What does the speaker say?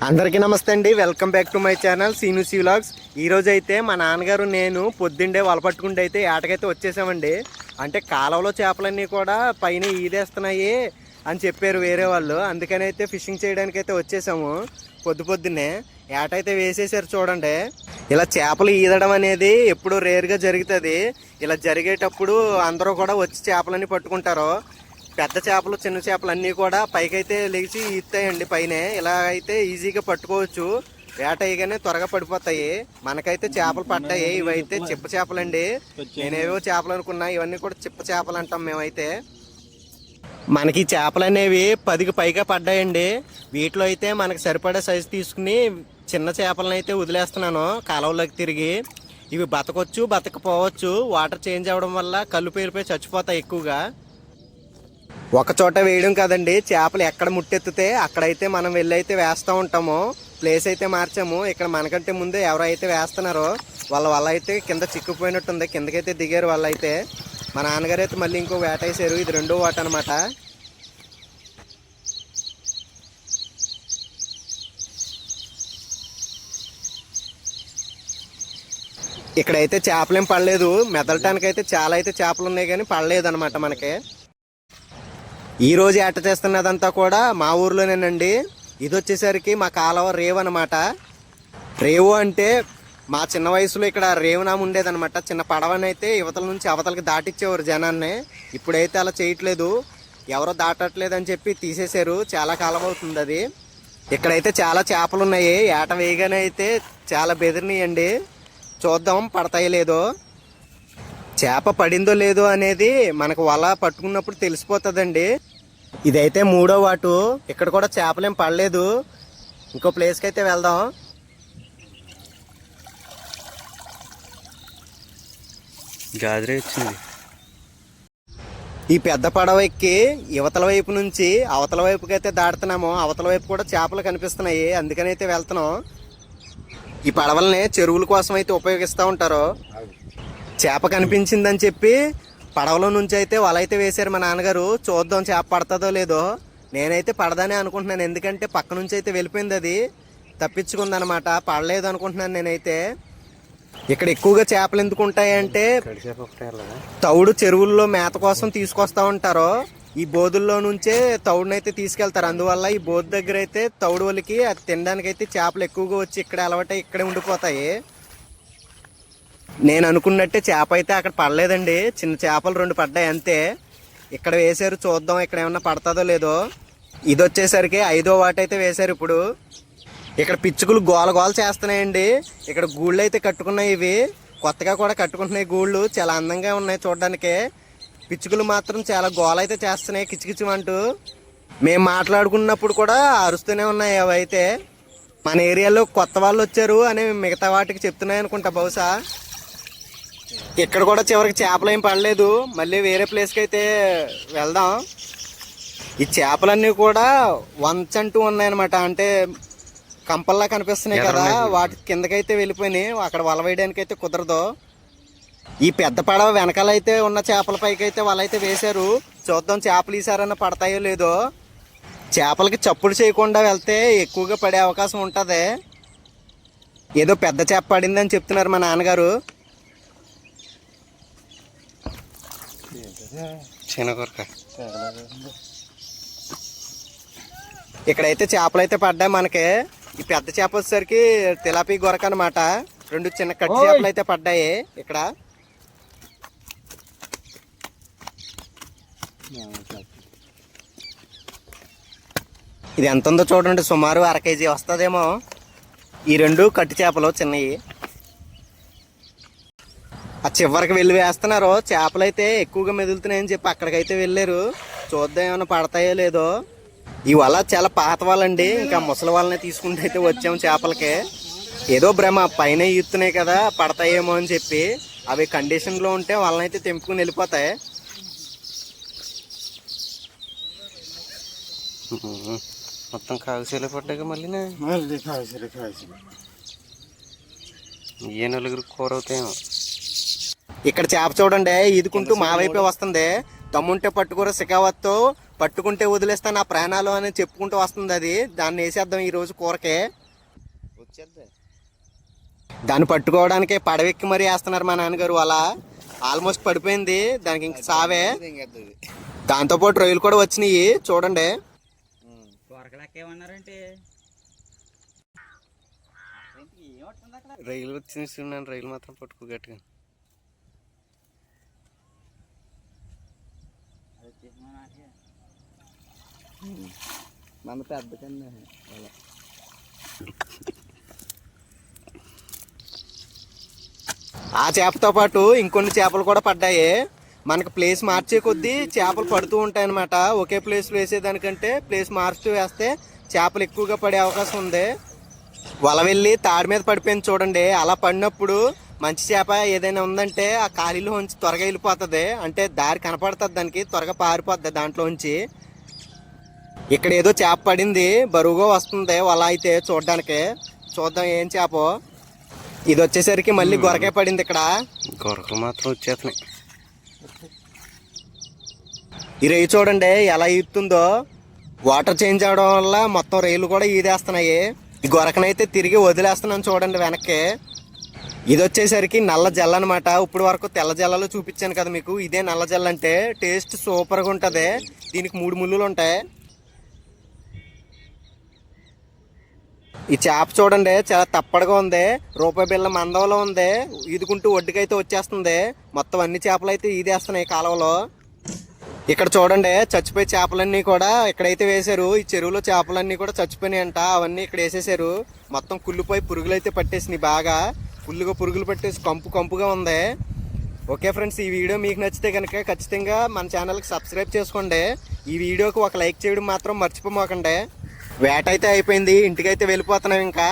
అందరికీ నమస్తే అండి. Welcome back to my channel సీనుసి వ్లాగ్స్. ఈరోజు అయితే మా నాన్నగారు నేను పొద్దుండే వల పట్టుకుంటే అయితే ఏటకైతే వచ్చేసామండి. అంటే కాలువలో చేపలన్నీ కూడా పైన ఈదేస్తున్నాయి అని చెప్పారు వేరే వాళ్ళు. అందుకని అయితే ఫిషింగ్ చేయడానికి అయితే వచ్చేసాము. పొద్దున్నే ఏటైతే వేసేసారు చూడండి. ఇలా చేపలు ఈదడం అనేది ఎప్పుడు రేర్గా జరుగుతుంది. ఇలా జరిగేటప్పుడు అందరూ కూడా వచ్చి చేపలన్నీ పట్టుకుంటారు. పెద్ద చేపలు చిన్న చేపలు అన్నీ కూడా పైకైతే లేచి ఈతాయండి. పైన ఇలా అయితే ఈజీగా పట్టుకోవచ్చు. వేట అయ్యగానే త్వరగా పడిపోతాయి. మనకైతే చేపలు పట్టాయి. ఇవైతే చిప్ప చేపలండి. నేనేవో చేపలు అనుకున్నా, ఇవన్నీ కూడా చిప్ప చేపలు అంటాం మేమైతే. మనకి చేపలు అనేవి 10కి పైగా పడ్డాయండి. వీటిలో అయితే మనకు సరిపడే సైజు తీసుకుని చిన్న చేపలను అయితే వదిలేస్తున్నాను కాలువలోకి తిరిగి. ఇవి బతకొచ్చు బతకపోవచ్చు. వాటర్ చేంజ్ అవ్వడం వల్ల కళ్ళు పేలిపోయి చచ్చిపోతాయి ఎక్కువగా. ఒక చోట వేయడం కదండి, చేపలు ఎక్కడ ముట్టెత్తితే అక్కడైతే మనం వెళ్ళి అయితే వేస్తూ ఉంటాము. ప్లేస్ అయితే మార్చాము. ఇక్కడ మనకంటే ముందే ఎవరైతే వేస్తున్నారో వాళ్ళ అయితే కింద చిక్కుపోయినట్టుంది. కిందకైతే దిగారు వాళ్ళైతే. మా నాన్నగారు అయితే మళ్ళీ ఇంకో వేట వేసారు. ఇది రెండో వాట అనమాట. ఇక్కడైతే చేపలేం పడలేదు. మెదలటానికైతే చాలా అయితే చేపలు ఉన్నాయి కానీ పడలేదు అనమాట మనకి. ఈరోజు ఏట చేస్తున్నదంతా కూడా మా ఊర్లోనేనండి. ఇది వచ్చేసరికి మా కాలువ రేవు అనమాట. రేవు అంటే మా చిన్న వయసులో ఇక్కడ రేవునామ ఉండేదనమాట. చిన్న పడవనైతే యువతల నుంచి అవతలకి దాటిచ్చేవారు జనాన్ని. ఇప్పుడైతే అలా చేయట్లేదు. ఎవరో దాటట్లేదు అని చెప్పి తీసేశారు. చాలా కాలం అవుతుంది అది. ఇక్కడైతే చాలా చేపలు ఉన్నాయి. ఏట వేయగానే అయితే చాలా బెదిరినాయండి. చూద్దాం పడతాయో లేదో. చేప పడిందో లేదో అనేది మనకు వల పట్టుకున్నప్పుడు తెలిసిపోతుందండి. ఇదైతే మూడో వాటు. ఇక్కడ కూడా చేపలేం పడలేదు. ఇంకో ప్లేస్కి అయితే వెళ్దాం. గాజరే వచ్చింది. ఈ పెద్ద పడవ ఎక్కి యువతల వైపు నుంచి అవతల వైపుకి అయితే దాడుతున్నాము. అవతల వైపు కూడా చేపలు కనిపిస్తున్నాయి. అందుకని అయితే వెళ్తున్నాం. ఈ పడవల్ని చెరువుల కోసం అయితే ఉపయోగిస్తూ ఉంటారు. చేప కనిపించిందని చెప్పి పడవలో నుంచి అయితే వల అయితే వేశారు మా నాన్నగారు. చూద్దాం చేప పడుతుందో లేదో. నేనైతే పడదానే అనుకుంటున్నాను. ఎందుకంటే పక్క నుంచి అయితే వెళ్ళిపోయింది, అది తప్పించుకుందనమాట. పడలేదు అనుకుంటున్నాను నేనైతే. ఇక్కడ ఎక్కువగా చేపలు ఎందుకు ఉంటాయంటే తౌడు చెరువుల్లో మేత కోసం తీసుకొస్తా ఉంటారు. ఈ బోధుల్లో నుంచే తౌడునైతే తీసుకెళ్తారు. అందువల్ల ఈ బోధు దగ్గర అయితే తౌడు వాళ్ళకి అది తినడానికి అయితే చేపలు ఎక్కువగా వచ్చి ఇక్కడ అలవాటు ఇక్కడే ఉండిపోతాయి. నేను అనుకున్నట్టే చేప అయితే అక్కడ పడలేదండి. చిన్న చేపలు 2 పడ్డాయి అంతే. ఇక్కడ వేశారు. చూద్దాం ఇక్కడ ఏమన్నా పడుతుందో లేదో. ఇది వచ్చేసరికి 5వ వాట అయితే వేశారు. ఇప్పుడు ఇక్కడ పిచ్చుకలు గోల గోల చేస్తున్నాయండి. ఇక్కడ గూళ్ళు అయితే కట్టుకున్నాయి. ఇవి కొత్తగా కూడా కట్టుకుంటున్నాయి గూళ్ళు. చాలా అందంగా ఉన్నాయి చూడడానికి. పిచ్చుకలు మాత్రం చాలా గోల అయితే చేస్తున్నాయి కిచకిచమంటూ. మేము మాట్లాడుకున్నప్పుడు కూడా అరుస్తూనే ఉన్నాయి అవి అయితే. మన ఏరియాలో కొత్త వాళ్ళు వచ్చారు అని మిగతా వాటికి చెప్తున్నాయి అనుకుంటా బహుశా. ఇక్కడ కూడా చివరికి చేపలు ఏం పడలేదు. మళ్ళీ వేరే ప్లేస్కి అయితే వెళ్దాం. ఈ చేపలన్నీ కూడా వంచంటూ ఉన్నాయన్నమాట. అంటే కంపల్లా కనిపిస్తున్నాయి కదా, వాటి కిందకైతే వెళ్ళిపోయినాయి. అక్కడ వల వేయడానికి అయితే కుదరదు. ఈ పెద్ద పడవ వెనకాల అయితే ఉన్న చేపల పైకి అయితే వాళ్ళైతే వేశారు. చూద్దాం చేపలు ఈసారన్నా పడతాయో లేదో. చేపలకి చప్పుడు చేయకుండా వెళ్తే ఎక్కువగా పడే అవకాశం ఉంటుంది. ఏదో పెద్ద చేప పడిందని చెప్తున్నారు మా నాన్నగారు. ఇక్కడైతే చేపలు అయితే పడ్డాయి మనకి. ఈ పెద్ద చేప వచ్చేసరికి తిలాపి గొరక అనమాట. 2 చిన్న కట్టి చేపలు అయితే పడ్డాయి ఇక్కడ. ఇది ఎంత ఉందో చూడండి. సుమారు 1/2 కేజీ వస్తుందేమో. ఈ 2 కట్టి చేపలు చిన్నవి. ఆ చివరికి వెళ్ళి వేస్తున్నారు. చేపలు అయితే ఎక్కువగా మెదులుతున్నాయని చెప్పి అక్కడికైతే వెళ్ళారు. చూద్దాం ఏమైనా పడతాయో లేదో. ఈ వల చాలా పాత వాళ్ళండి. ఇంకా ముసలి వాళ్ళని తీసుకుంటే అయితే వచ్చాము చేపలకి. ఏదో భ్రమ, పైన ఈత్తున్నాయి కదా పడతాయేమో అని చెప్పి. అవి కండిషన్లో ఉంటే వాళ్ళని అయితే తెంపుకుని వెళ్ళిపోతాయి. మొత్తం కాగసేలు పడ్డాక మళ్ళీ ఏ నలుగురు కూర అవుతాయేమో. ఇక్కడ చేప చూడండి ఈదుకుంటూ మా వైపే వస్తుంది. దమ్ముంటే పట్టుకోర శిఖావత్తో పట్టుకుంటే వదిలేస్తా నా ప్రాణాలు అని చెప్పుకుంటూ వస్తుంది అది. దాన్ని వేసేద్దాం ఈరోజు కూరకే. వచ్చేద్దా దాన్ని పట్టుకోవడానికి పడవెక్కి మరీ వేస్తున్నారు మా నాన్నగారు. అలా ఆల్మోస్ట్ పడిపోయింది, దానికి ఇంక సావే. దాంతోపాటు రొయ్యలు కూడా వచ్చినాయి చూడండి. రైలు వచ్చినాను, రైలు మాత్రం పట్టుకో గట్టిగా. మన పెద్ద కన్నా ఆ చేపతో పాటు ఇంకొన్ని చేపలు కూడా పడ్డాయి. మనకు ప్లేస్ మార్చే కొద్దీ చేపలు పడుతూ ఉంటాయి అన్నమాట. ఒకే ప్లేస్ వేసేదానికంటే ప్లేస్ మార్చుతూ వేస్తే చేపలు ఎక్కువగా పడే అవకాశం ఉంది. వల వెళ్ళి తాడి మీద పడిపోయింది చూడండి. అలా పడినప్పుడు మంచి చేప ఏదైనా ఉందంటే ఆ ఖాళీలో ఉంచి త్వరగా వెళ్ళిపోతుంది. అంటే దారి కనపడుతుంది దానికి, త్వరగా పారిపోద్ది దాంట్లోంచి. ఇక్కడ ఏదో చేప పడింది, బరువుగా వస్తుంది వల అయితే చూడడానికి. చూద్దాం ఏం చేపో. ఇది వచ్చేసరికి మళ్ళీ గొరకే పడింది ఇక్కడ. గొరకలు మాత్రం వచ్చేస్తున్నాయి. ఈ రేయి చూడండి ఎలా ఈదుతుందో. వాటర్ చేంజ్ అవడం వల్ల మొత్తం రైలు కూడా ఈదేస్తున్నాయి. ఈ గొరకనైతే తిరిగి వదిలేస్తున్నాను చూడండి వెనక్కి. ఇది వచ్చేసరికి నల్ల జల్ల అనమాట. ఇప్పుడు వరకు తెల్ల జల్లలు చూపించాను కదా మీకు. ఇదే నల్ల జల్ల అంటే టేస్ట్ సూపర్గా ఉంటుంది. దీనికి 3 ముళ్ళులు ఉంటాయి. ఈ చేప చూడండి చాలా తప్పడుగా ఉంది, రూపాయి బిళ్ళ మందంలో ఉంది. ఈదుకుంటూ ఒడ్డుకైతే వచ్చేస్తుంది. మొత్తం అన్ని చేపలు అయితే ఈదేస్తున్నాయి కాలువలో. ఇక్కడ చూడండి చచ్చిపోయే చేపలన్నీ కూడా ఇక్కడైతే వేశారు. ఈ చెరువులో చేపలన్నీ కూడా చచ్చిపోయినాయి అంట. అవన్నీ ఇక్కడ వేసేసారు. మొత్తం కుళ్ళిపోయి పురుగులు అయితే పట్టేసినాయి. బాగా ఫుల్గా పురుగులు పట్టేసి కంపుగా ఉంది. ఓకే ఫ్రెండ్స్, ఈ వీడియో మీకు నచ్చితే కనుక ఖచ్చితంగా మన ఛానల్కి సబ్స్క్రైబ్ చేసుకోండి. ఈ వీడియోకి ఒక లైక్ చేయడం మాత్రం మర్చిపోమాకండి. వేట అయితే అయిపోయింది, ఇంటికైతే వెళ్ళిపోతున్నాం ఇంకా.